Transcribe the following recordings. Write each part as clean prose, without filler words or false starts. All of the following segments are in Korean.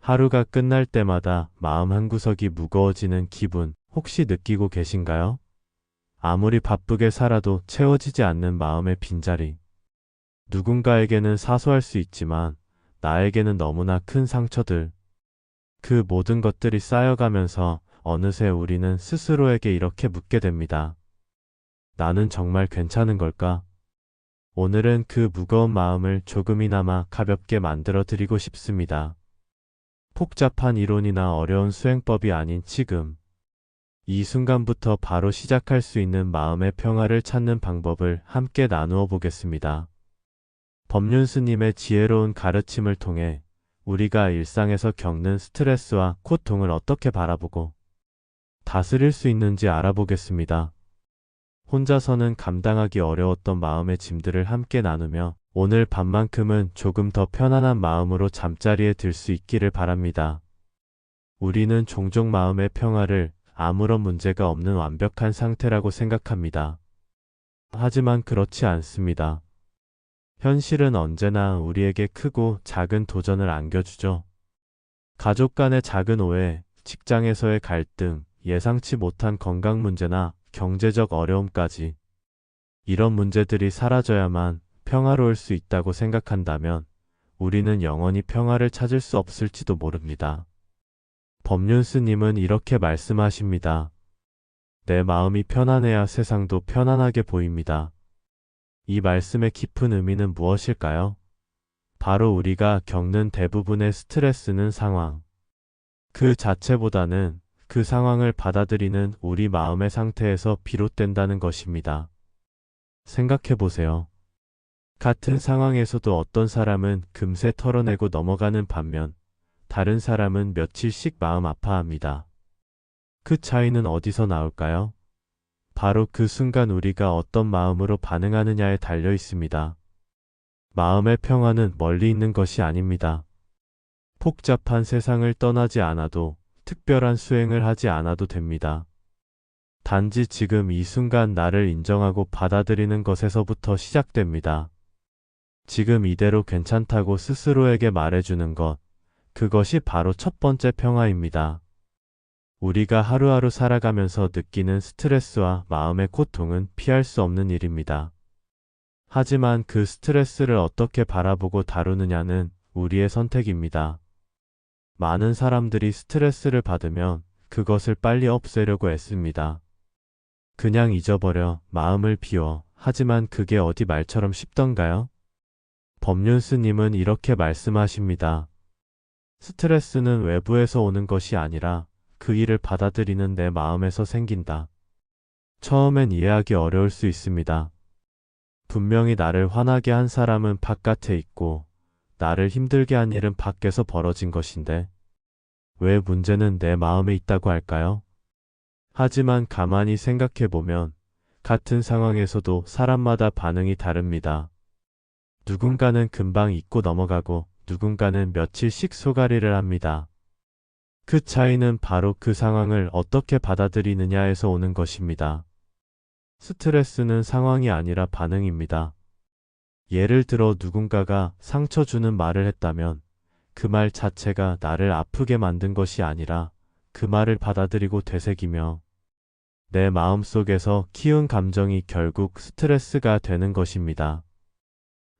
하루가 끝날 때마다 마음 한구석이 무거워지는 기분 혹시 느끼고 계신가요? 아무리 바쁘게 살아도 채워지지 않는 마음의 빈자리. 누군가에게는 사소할 수 있지만 나에게는 너무나 큰 상처들. 그 모든 것들이 쌓여가면서 어느새 우리는 스스로에게 이렇게 묻게 됩니다. 나는 정말 괜찮은 걸까? 오늘은 그 무거운 마음을 조금이나마 가볍게 만들어 드리고 싶습니다. 복잡한 이론이나 어려운 수행법이 아닌 지금, 이 순간부터 바로 시작할 수 있는 마음의 평화를 찾는 방법을 함께 나누어 보겠습니다. 법륜 스님의 지혜로운 가르침을 통해 우리가 일상에서 겪는 스트레스와 고통을 어떻게 바라보고 다스릴 수 있는지 알아보겠습니다. 혼자서는 감당하기 어려웠던 마음의 짐들을 함께 나누며 오늘 밤만큼은 조금 더 편안한 마음으로 잠자리에 들 수 있기를 바랍니다. 우리는 종종 마음의 평화를 아무런 문제가 없는 완벽한 상태라고 생각합니다. 하지만 그렇지 않습니다. 현실은 언제나 우리에게 크고 작은 도전을 안겨주죠. 가족 간의 작은 오해, 직장에서의 갈등, 예상치 못한 건강 문제나 경제적 어려움까지 이런 문제들이 사라져야만 평화로울 수 있다고 생각한다면 우리는 영원히 평화를 찾을 수 없을지도 모릅니다. 법륜 스님은 이렇게 말씀하십니다. 내 마음이 편안해야 세상도 편안하게 보입니다. 이 말씀의 깊은 의미는 무엇일까요? 바로 우리가 겪는 대부분의 스트레스는 상황 그 자체보다는 그 상황을 받아들이는 우리 마음의 상태에서 비롯된다는 것입니다. 생각해 보세요. 같은 상황에서도 어떤 사람은 금세 털어내고 넘어가는 반면 다른 사람은 며칠씩 마음 아파합니다. 그 차이는 어디서 나올까요? 바로 그 순간 우리가 어떤 마음으로 반응하느냐에 달려 있습니다. 마음의 평화는 멀리 있는 것이 아닙니다. 복잡한 세상을 떠나지 않아도 특별한 수행을 하지 않아도 됩니다. 단지 지금 이 순간 나를 인정하고 받아들이는 것에서부터 시작됩니다. 지금 이대로 괜찮다고 스스로에게 말해주는 것, 그것이 바로 첫 번째 평화입니다. 우리가 하루하루 살아가면서 느끼는 스트레스와 마음의 고통은 피할 수 없는 일입니다. 하지만 그 스트레스를 어떻게 바라보고 다루느냐는 우리의 선택입니다. 많은 사람들이 스트레스를 받으면 그것을 빨리 없애려고 애씁니다. 그냥 잊어버려, 마음을 비워. 하지만 그게 어디 말처럼 쉽던가요? 법륜 스님은 이렇게 말씀하십니다. 스트레스는 외부에서 오는 것이 아니라 그 일을 받아들이는 내 마음에서 생긴다. 처음엔 이해하기 어려울 수 있습니다. 분명히 나를 화나게 한 사람은 바깥에 있고 나를 힘들게 한 일은 밖에서 벌어진 것인데 왜 문제는 내 마음에 있다고 할까요? 하지만 가만히 생각해보면 같은 상황에서도 사람마다 반응이 다릅니다. 누군가는 금방 잊고 넘어가고 누군가는 며칠씩 소가리를 합니다. 그 차이는 바로 그 상황을 어떻게 받아들이느냐에서 오는 것입니다. 스트레스는 상황이 아니라 반응입니다. 예를 들어 누군가가 상처 주는 말을 했다면 그 말 자체가 나를 아프게 만든 것이 아니라 그 말을 받아들이고 되새기며 내 마음속에서 키운 감정이 결국 스트레스가 되는 것입니다.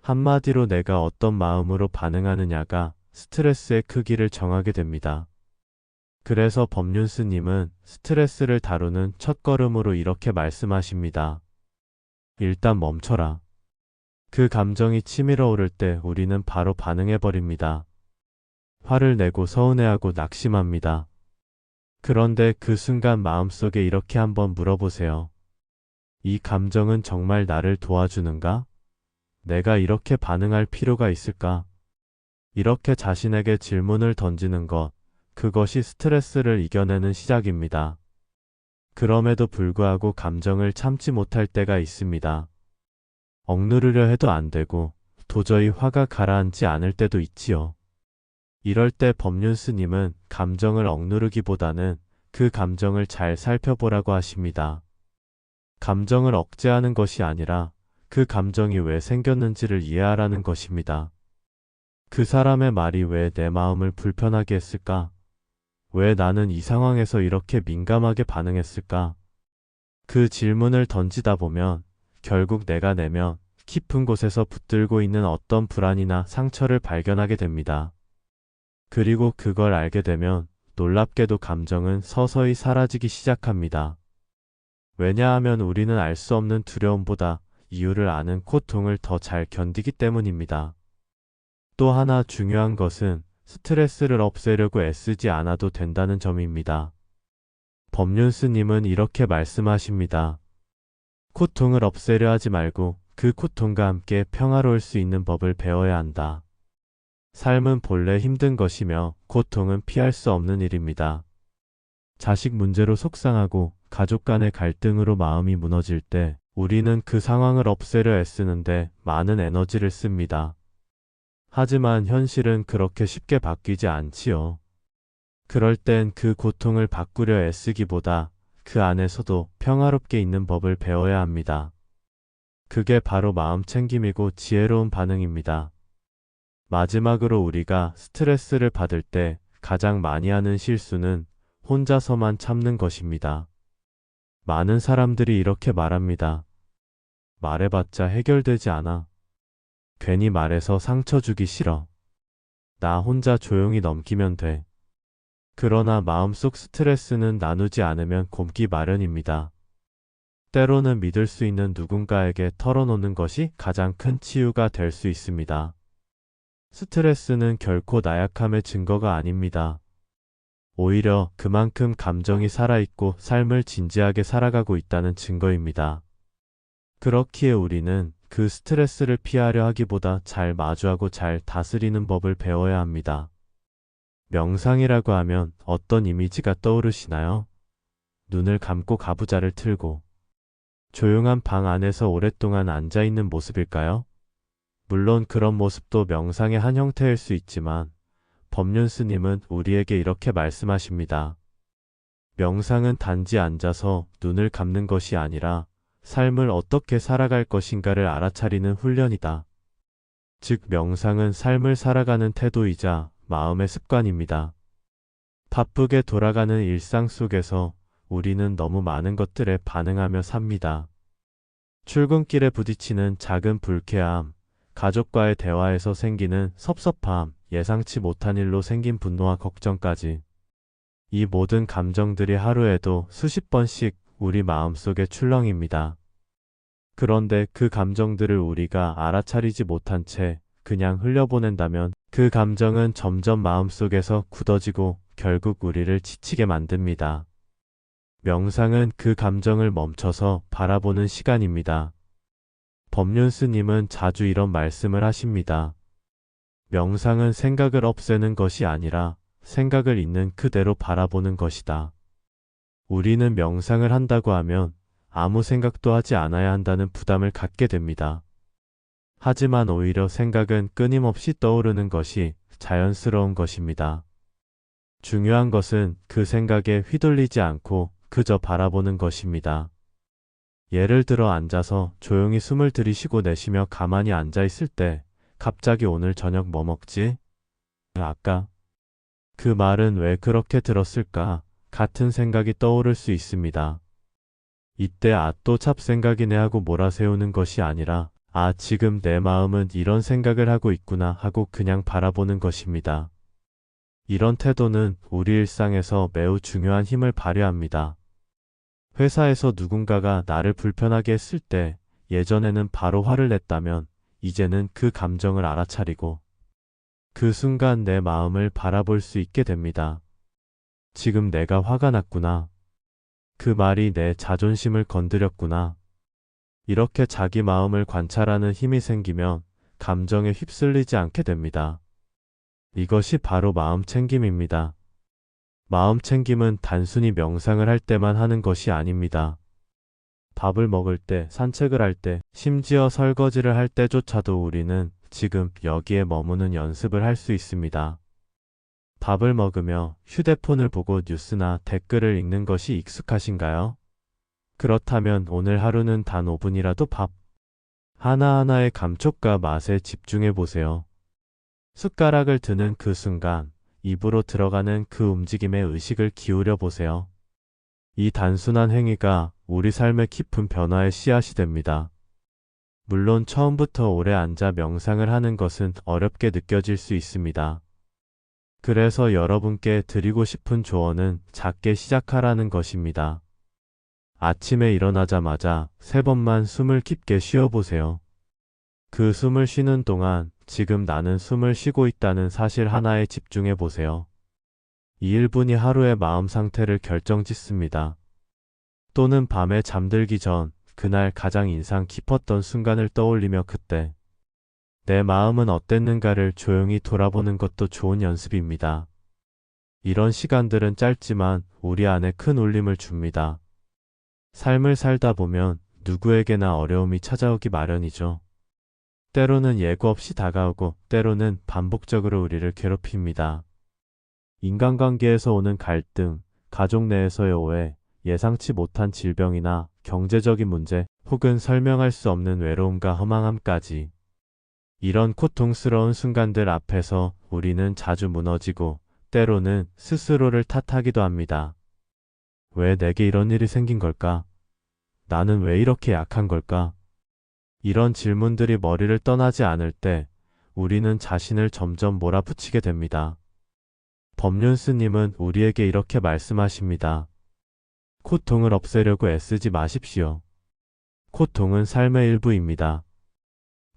한마디로 내가 어떤 마음으로 반응하느냐가 스트레스의 크기를 정하게 됩니다. 그래서 법륜 스님은 스트레스를 다루는 첫걸음으로 이렇게 말씀하십니다. 일단 멈춰라. 그 감정이 치밀어 오를 때 우리는 바로 반응해버립니다. 화를 내고 서운해하고 낙심합니다. 그런데 그 순간 마음속에 이렇게 한번 물어보세요. 이 감정은 정말 나를 도와주는가? 내가 이렇게 반응할 필요가 있을까? 이렇게 자신에게 질문을 던지는 것, 그것이 스트레스를 이겨내는 시작입니다. 그럼에도 불구하고 감정을 참지 못할 때가 있습니다. 억누르려 해도 안 되고 도저히 화가 가라앉지 않을 때도 있지요. 이럴 때 법륜 스님은 감정을 억누르기보다는 그 감정을 잘 살펴보라고 하십니다. 감정을 억제하는 것이 아니라 그 감정이 왜 생겼는지를 이해하라는 것입니다. 그 사람의 말이 왜 내 마음을 불편하게 했을까? 왜 나는 이 상황에서 이렇게 민감하게 반응했을까? 그 질문을 던지다 보면 결국 내가 내면 깊은 곳에서 붙들고 있는 어떤 불안이나 상처를 발견하게 됩니다. 그리고 그걸 알게 되면 놀랍게도 감정은 서서히 사라지기 시작합니다. 왜냐하면 우리는 알 수 없는 두려움보다 이유를 아는 고통을 더 잘 견디기 때문입니다. 또 하나 중요한 것은 스트레스를 없애려고 애쓰지 않아도 된다는 점입니다. 법륜스님은 이렇게 말씀하십니다. 고통을 없애려 하지 말고 그 고통과 함께 평화로울 수 있는 법을 배워야 한다. 삶은 본래 힘든 것이며 고통은 피할 수 없는 일입니다. 자식 문제로 속상하고 가족 간의 갈등으로 마음이 무너질 때 우리는 그 상황을 없애려 애쓰는데 많은 에너지를 씁니다. 하지만 현실은 그렇게 쉽게 바뀌지 않지요. 그럴 땐 그 고통을 바꾸려 애쓰기보다 그 안에서도 평화롭게 있는 법을 배워야 합니다. 그게 바로 마음 챙김이고 지혜로운 반응입니다. 마지막으로 우리가 스트레스를 받을 때 가장 많이 하는 실수는 혼자서만 참는 것입니다. 많은 사람들이 이렇게 말합니다. 말해봤자 해결되지 않아. 괜히 말해서 상처 주기 싫어. 나 혼자 조용히 넘기면 돼. 그러나 마음속 스트레스는 나누지 않으면 곪기 마련입니다. 때로는 믿을 수 있는 누군가에게 털어놓는 것이 가장 큰 치유가 될 수 있습니다. 스트레스는 결코 나약함의 증거가 아닙니다. 오히려 그만큼 감정이 살아있고 삶을 진지하게 살아가고 있다는 증거입니다. 그렇기에 우리는 그 스트레스를 피하려 하기보다 잘 마주하고 잘 다스리는 법을 배워야 합니다. 명상이라고 하면 어떤 이미지가 떠오르시나요? 눈을 감고 가부좌를 틀고 조용한 방 안에서 오랫동안 앉아있는 모습일까요? 물론 그런 모습도 명상의 한 형태일 수 있지만 법륜스님은 우리에게 이렇게 말씀하십니다. 명상은 단지 앉아서 눈을 감는 것이 아니라 삶을 어떻게 살아갈 것인가를 알아차리는 훈련이다. 즉 명상은 삶을 살아가는 태도이자 마음의 습관입니다. 바쁘게 돌아가는 일상 속에서 우리는 너무 많은 것들에 반응하며 삽니다. 출근길에 부딪히는 작은 불쾌함, 가족과의 대화에서 생기는 섭섭함, 예상치 못한 일로 생긴 분노와 걱정까지. 이 모든 감정들이 하루에도 수십 번씩 우리 마음속에 출렁입니다. 그런데 그 감정들을 우리가 알아차리지 못한 채 그냥 흘려보낸다면 그 감정은 점점 마음속에서 굳어지고 결국 우리를 지치게 만듭니다. 명상은 그 감정을 멈춰서 바라보는 시간입니다. 법륜스님은 자주 이런 말씀을 하십니다. 명상은 생각을 없애는 것이 아니라 생각을 있는 그대로 바라보는 것이다. 우리는 명상을 한다고 하면 아무 생각도 하지 않아야 한다는 부담을 갖게 됩니다. 하지만 오히려 생각은 끊임없이 떠오르는 것이 자연스러운 것입니다. 중요한 것은 그 생각에 휘둘리지 않고 그저 바라보는 것입니다. 예를 들어 앉아서 조용히 숨을 들이쉬고 내쉬며 가만히 앉아 있을 때 갑자기 오늘 저녁 뭐 먹지? 아까 그 말은 왜 그렇게 들었을까? 같은 생각이 떠오를 수 있습니다. 이때 또 잡생각이네 하고 몰아세우는 것이 아니라 지금 내 마음은 이런 생각을 하고 있구나 하고 그냥 바라보는 것입니다. 이런 태도는 우리 일상에서 매우 중요한 힘을 발휘합니다. 회사에서 누군가가 나를 불편하게 했을 때 예전에는 바로 화를 냈다면 이제는 그 감정을 알아차리고 그 순간 내 마음을 바라볼 수 있게 됩니다. 지금 내가 화가 났구나. 그 말이 내 자존심을 건드렸구나. 이렇게 자기 마음을 관찰하는 힘이 생기면 감정에 휩쓸리지 않게 됩니다. 이것이 바로 마음 챙김입니다. 마음 챙김은 단순히 명상을 할 때만 하는 것이 아닙니다. 밥을 먹을 때, 산책을 할 때, 심지어 설거지를 할 때조차도 우리는 지금 여기에 머무는 연습을 할 수 있습니다. 밥을 먹으며 휴대폰을 보고 뉴스나 댓글을 읽는 것이 익숙하신가요? 그렇다면 오늘 하루는 단 5분이라도 밥 하나하나의 감촉과 맛에 집중해 보세요. 숟가락을 드는 그 순간, 입으로 들어가는 그 움직임에 의식을 기울여 보세요. 이 단순한 행위가 우리 삶의 깊은 변화의 씨앗이 됩니다. 물론 처음부터 오래 앉아 명상을 하는 것은 어렵게 느껴질 수 있습니다. 그래서 여러분께 드리고 싶은 조언은 작게 시작하라는 것입니다. 아침에 일어나자마자 3번만 숨을 깊게 쉬어보세요. 그 숨을 쉬는 동안 지금 나는 숨을 쉬고 있다는 사실 하나에 집중해 보세요. 이 1분이 하루의 마음 상태를 결정짓습니다. 또는 밤에 잠들기 전 그날 가장 인상 깊었던 순간을 떠올리며 그때 내 마음은 어땠는가를 조용히 돌아보는 것도 좋은 연습입니다. 이런 시간들은 짧지만 우리 안에 큰 울림을 줍니다. 삶을 살다 보면 누구에게나 어려움이 찾아오기 마련이죠. 때로는 예고 없이 다가오고 때로는 반복적으로 우리를 괴롭힙니다. 인간관계에서 오는 갈등, 가족 내에서의 오해, 예상치 못한 질병이나 경제적인 문제, 혹은 설명할 수 없는 외로움과 허망함까지. 이런 고통스러운 순간들 앞에서 우리는 자주 무너지고 때로는 스스로를 탓하기도 합니다. 왜 내게 이런 일이 생긴 걸까? 나는 왜 이렇게 약한 걸까? 이런 질문들이 머리를 떠나지 않을 때 우리는 자신을 점점 몰아붙이게 됩니다. 법륜 스님은 우리에게 이렇게 말씀하십니다. 고통을 없애려고 애쓰지 마십시오. 고통은 삶의 일부입니다.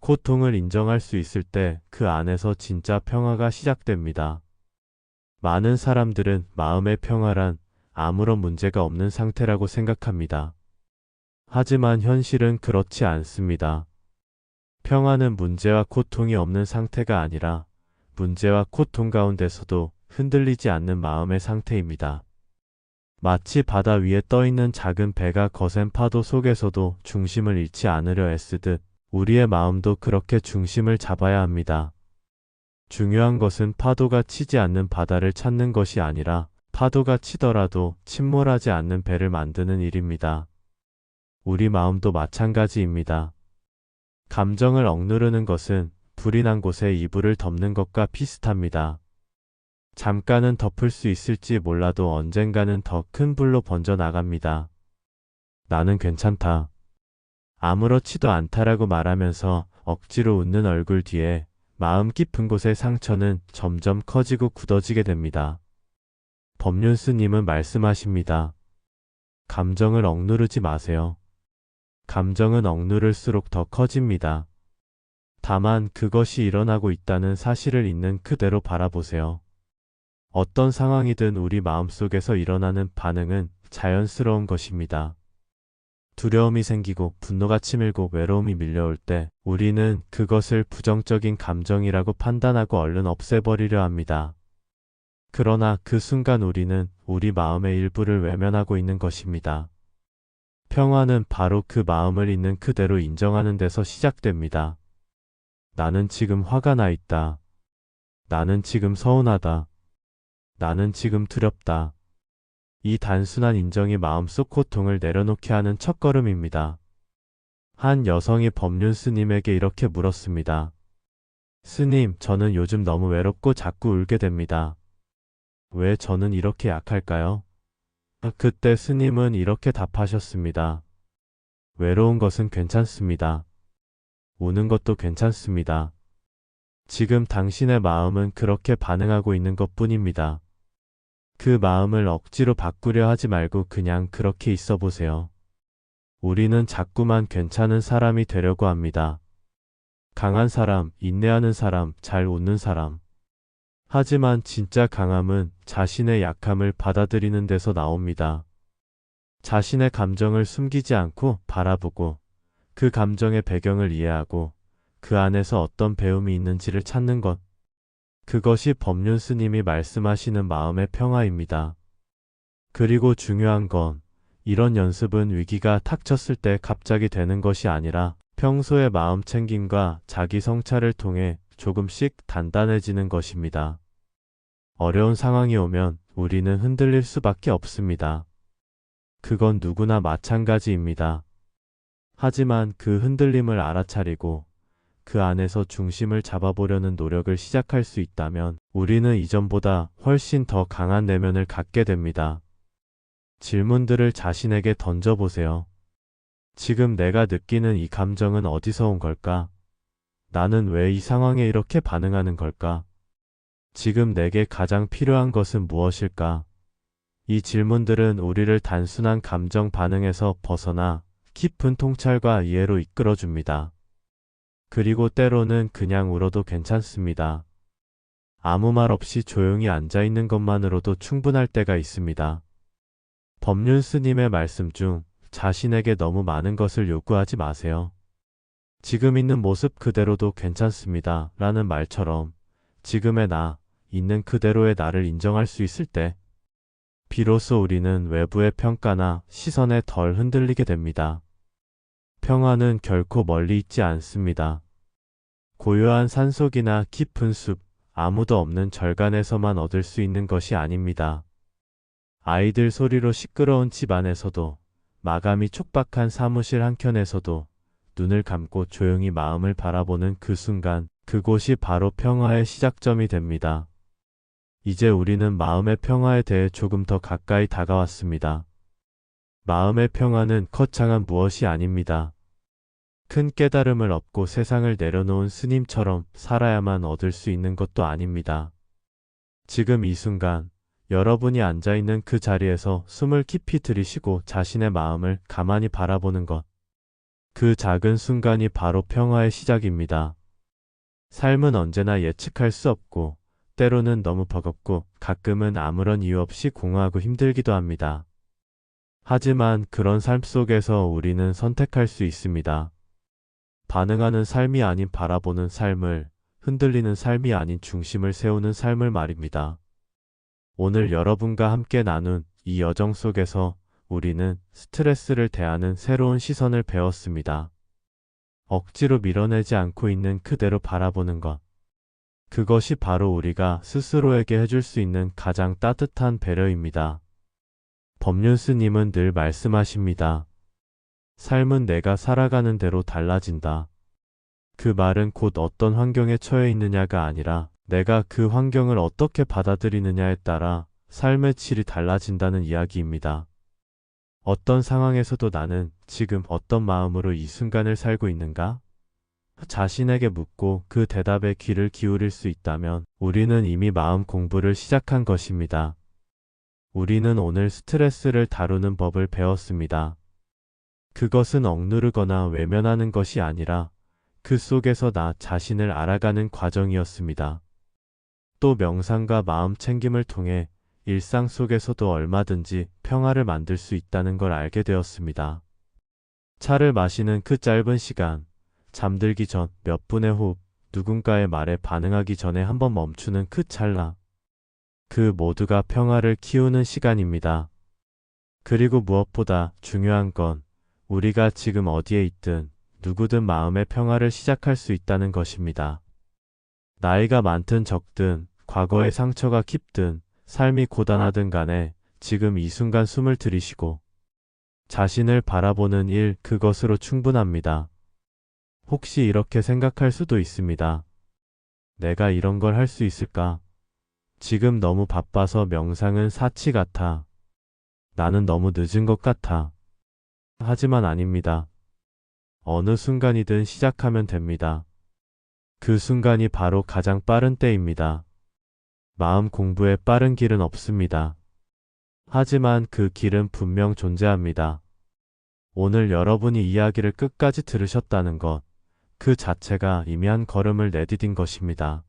고통을 인정할 수 있을 때 그 안에서 진짜 평화가 시작됩니다. 많은 사람들은 마음의 평화란 아무런 문제가 없는 상태라고 생각합니다. 하지만 현실은 그렇지 않습니다. 평화는 문제와 고통이 없는 상태가 아니라 문제와 고통 가운데서도 흔들리지 않는 마음의 상태입니다. 마치 바다 위에 떠있는 작은 배가 거센 파도 속에서도 중심을 잃지 않으려 애쓰듯 우리의 마음도 그렇게 중심을 잡아야 합니다. 중요한 것은 파도가 치지 않는 바다를 찾는 것이 아니라 파도가 치더라도 침몰하지 않는 배를 만드는 일입니다. 우리 마음도 마찬가지입니다. 감정을 억누르는 것은 불이 난 곳에 이불을 덮는 것과 비슷합니다. 잠깐은 덮을 수 있을지 몰라도 언젠가는 더 큰 불로 번져 나갑니다. 나는 괜찮다. 아무렇지도 않다라고 말하면서 억지로 웃는 얼굴 뒤에 마음 깊은 곳의 상처는 점점 커지고 굳어지게 됩니다. 법륜 스님은 말씀하십니다. 감정을 억누르지 마세요. 감정은 억누를수록 더 커집니다. 다만 그것이 일어나고 있다는 사실을 있는 그대로 바라보세요. 어떤 상황이든 우리 마음속에서 일어나는 반응은 자연스러운 것입니다. 두려움이 생기고 분노가 치밀고 외로움이 밀려올 때 우리는 그것을 부정적인 감정이라고 판단하고 얼른 없애버리려 합니다. 그러나 그 순간 우리는 우리 마음의 일부를 외면하고 있는 것입니다. 평화는 바로 그 마음을 있는 그대로 인정하는 데서 시작됩니다. 나는 지금 화가 나 있다. 나는 지금 서운하다. 나는 지금 두렵다. 이 단순한 인정이 마음속 고통을 내려놓게 하는 첫걸음입니다. 한 여성이 법륜 스님에게 이렇게 물었습니다. 스님, 저는 요즘 너무 외롭고 자꾸 울게 됩니다. 왜 저는 이렇게 약할까요? 그때 스님은 이렇게 답하셨습니다. 외로운 것은 괜찮습니다. 우는 것도 괜찮습니다. 지금 당신의 마음은 그렇게 반응하고 있는 것뿐입니다. 그 마음을 억지로 바꾸려 하지 말고 그냥 그렇게 있어 보세요. 우리는 자꾸만 괜찮은 사람이 되려고 합니다. 강한 사람, 인내하는 사람, 잘 웃는 사람. 하지만 진짜 강함은 자신의 약함을 받아들이는 데서 나옵니다. 자신의 감정을 숨기지 않고 바라보고 그 감정의 배경을 이해하고 그 안에서 어떤 배움이 있는지를 찾는 것. 그것이 법륜 스님이 말씀하시는 마음의 평화입니다. 그리고 중요한 건 이런 연습은 위기가 닥쳤을 때 갑자기 되는 것이 아니라 평소의 마음 챙김과 자기 성찰을 통해 조금씩 단단해지는 것입니다. 어려운 상황이 오면 우리는 흔들릴 수밖에 없습니다. 그건 누구나 마찬가지입니다. 하지만 그 흔들림을 알아차리고 그 안에서 중심을 잡아보려는 노력을 시작할 수 있다면 우리는 이전보다 훨씬 더 강한 내면을 갖게 됩니다. 질문들을 자신에게 던져보세요. 지금 내가 느끼는 이 감정은 어디서 온 걸까? 나는 왜 이 상황에 이렇게 반응하는 걸까? 지금 내게 가장 필요한 것은 무엇일까? 이 질문들은 우리를 단순한 감정 반응에서 벗어나 깊은 통찰과 이해로 이끌어줍니다. 그리고 때로는 그냥 울어도 괜찮습니다. 아무 말 없이 조용히 앉아있는 것만으로도 충분할 때가 있습니다. 법륜 스님의 말씀 중 자신에게 너무 많은 것을 요구하지 마세요. 지금 있는 모습 그대로도 괜찮습니다. 라는 말처럼 지금의 나, 있는 그대로의 나를 인정할 수 있을 때 비로소 우리는 외부의 평가나 시선에 덜 흔들리게 됩니다. 평화는 결코 멀리 있지 않습니다. 고요한 산속이나 깊은 숲, 아무도 없는 절간에서만 얻을 수 있는 것이 아닙니다. 아이들 소리로 시끄러운 집 안에서도, 마감이 촉박한 사무실 한켠에서도 눈을 감고 조용히 마음을 바라보는 그 순간, 그곳이 바로 평화의 시작점이 됩니다. 이제 우리는 마음의 평화에 대해 조금 더 가까이 다가왔습니다. 마음의 평화는 거창한 무엇이 아닙니다. 큰 깨달음을 얻고 세상을 내려놓은 스님처럼 살아야만 얻을 수 있는 것도 아닙니다. 지금 이 순간 여러분이 앉아있는 그 자리에서 숨을 깊이 들이쉬고 자신의 마음을 가만히 바라보는 것. 그 작은 순간이 바로 평화의 시작입니다. 삶은 언제나 예측할 수 없고 때로는 너무 버겁고 가끔은 아무런 이유 없이 공허하고 힘들기도 합니다. 하지만 그런 삶 속에서 우리는 선택할 수 있습니다. 반응하는 삶이 아닌 바라보는 삶을, 흔들리는 삶이 아닌 중심을 세우는 삶을 말입니다. 오늘 여러분과 함께 나눈 이 여정 속에서 우리는 스트레스를 대하는 새로운 시선을 배웠습니다. 억지로 밀어내지 않고 있는 그대로 바라보는 것. 그것이 바로 우리가 스스로에게 해줄 수 있는 가장 따뜻한 배려입니다. 법륜 스님은 늘 말씀하십니다. 삶은 내가 살아가는 대로 달라진다. 그 말은 곧 어떤 환경에 처해 있느냐가 아니라 내가 그 환경을 어떻게 받아들이느냐에 따라 삶의 질이 달라진다는 이야기입니다. 어떤 상황에서도 나는 지금 어떤 마음으로 이 순간을 살고 있는가? 자신에게 묻고 그 대답에 귀를 기울일 수 있다면 우리는 이미 마음 공부를 시작한 것입니다. 우리는 오늘 스트레스를 다루는 법을 배웠습니다. 그것은 억누르거나 외면하는 것이 아니라 그 속에서 나 자신을 알아가는 과정이었습니다. 또 명상과 마음 챙김을 통해 일상 속에서도 얼마든지 평화를 만들 수 있다는 걸 알게 되었습니다. 차를 마시는 그 짧은 시간, 잠들기 전 몇 분의 호흡, 누군가의 말에 반응하기 전에 한번 멈추는 그 찰나. 그 모두가 평화를 키우는 시간입니다. 그리고 무엇보다 중요한 건 우리가 지금 어디에 있든 누구든 마음의 평화를 시작할 수 있다는 것입니다. 나이가 많든 적든 과거의 상처가 깊든 삶이 고단하든 간에 지금 이 순간 숨을 들이쉬고 자신을 바라보는 일 그것으로 충분합니다. 혹시 이렇게 생각할 수도 있습니다. 내가 이런 걸 할 수 있을까? 지금 너무 바빠서 명상은 사치 같아. 나는 너무 늦은 것 같아. 하지만 아닙니다. 어느 순간이든 시작하면 됩니다. 그 순간이 바로 가장 빠른 때입니다. 마음 공부에 빠른 길은 없습니다. 하지만 그 길은 분명 존재합니다. 오늘 여러분이 이야기를 끝까지 들으셨다는 것, 그 자체가 이미 한 걸음을 내디딘 것입니다.